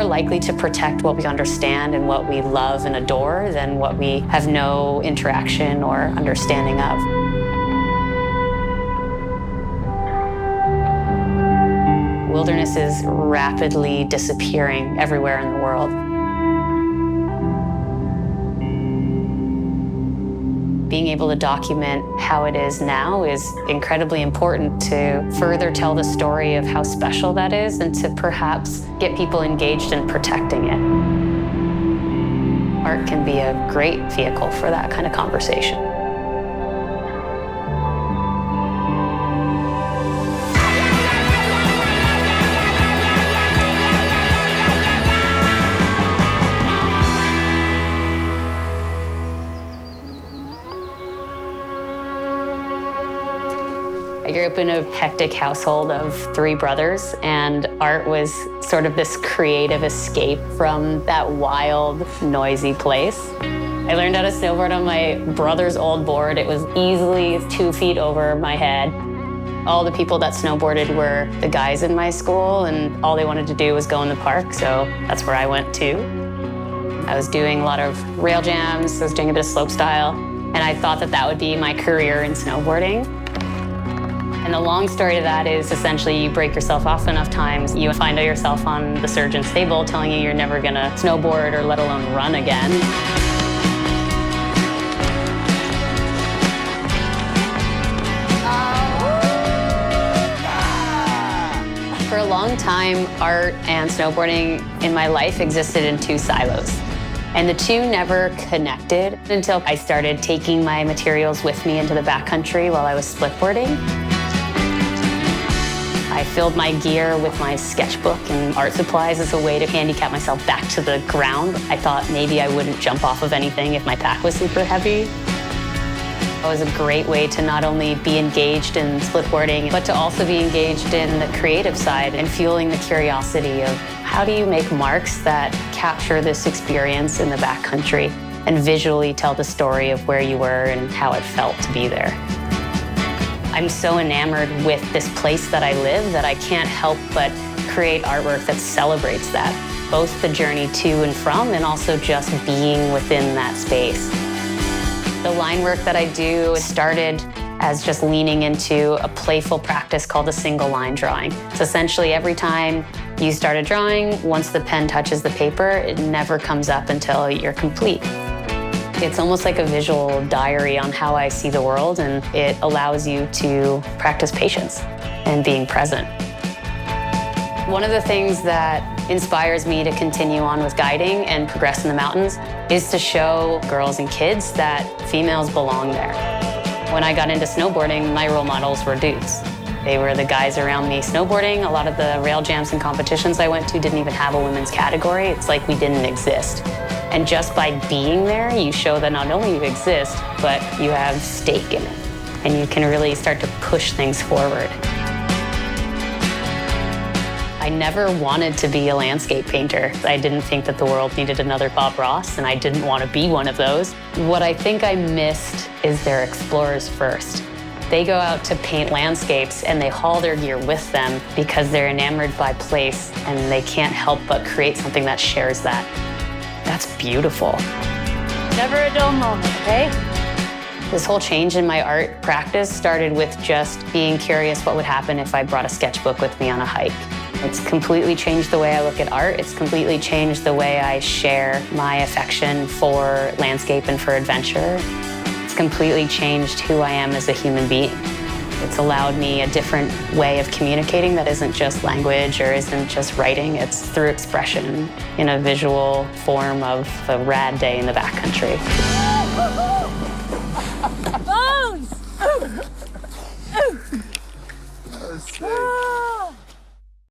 more likely to protect what we understand and what we love and adore than what we have no interaction or understanding of. Wilderness is rapidly disappearing everywhere in the world. Being able to document how it is now is incredibly important to further tell the story of how special that is and to perhaps get people engaged in protecting it. Art can be a great vehicle for that kind of conversation. I grew up in a hectic household of 3 brothers, and art was sort of this creative escape from that wild, noisy place. I learned how to snowboard on my brother's old board. It was easily 2 feet over my head. All the people that snowboarded were the guys in my school, and all they wanted to do was go in the park, so that's where I went too. I was doing a lot of rail jams, I was doing a bit of slopestyle, and I thought that that would be my career in snowboarding. And the long story to that is essentially you break yourself off enough times, you find yourself on the surgeon's table telling you you're never gonna snowboard or let alone run again. For a long time, art and snowboarding in my life existed in 2 silos. And the 2 never connected until I started taking my materials with me into the backcountry while I was splitboarding. I filled my gear with my sketchbook and art supplies as a way to handicap myself back to the ground. I thought maybe I wouldn't jump off of anything if my pack was super heavy. It was a great way to not only be engaged in splitboarding, but to also be engaged in the creative side and fueling the curiosity of how do you make marks that capture this experience in the backcountry and visually tell the story of where you were and how it felt to be there. I'm so enamored with this place that I live that I can't help but create artwork that celebrates that, both the journey to and from and also just being within that space. The line work that I do started as just leaning into a playful practice called a single line drawing. So essentially every time you start a drawing, once the pen touches the paper, it never comes up until you're complete. It's almost like a visual diary on how I see the world, and it allows you to practice patience and being present. One of the things that inspires me to continue on with guiding and progress in the mountains is to show girls and kids that females belong there. When I got into snowboarding, my role models were dudes. They were the guys around me snowboarding. A lot of the rail jams and competitions I went to didn't even have a women's category. It's like we didn't exist. And just by being there, you show that not only you exist, but you have stake in it. And you can really start to push things forward. I never wanted to be a landscape painter. I didn't think that the world needed another Bob Ross, and I didn't want to be one of those. What I think I missed is their explorers first. They go out to paint landscapes and they haul their gear with them because they're enamored by place and they can't help but create something that shares that. That's beautiful. Never a dull moment, okay? This whole change in my art practice started with just being curious what would happen if I brought a sketchbook with me on a hike. It's completely changed the way I look at art. It's completely changed the way I share my affection for landscape and for adventure. It's completely changed who I am as a human being. It's allowed me a different way of communicating that isn't just language or isn't just writing. It's through expression in a visual form of a rad day in the backcountry. Bones! That was sick.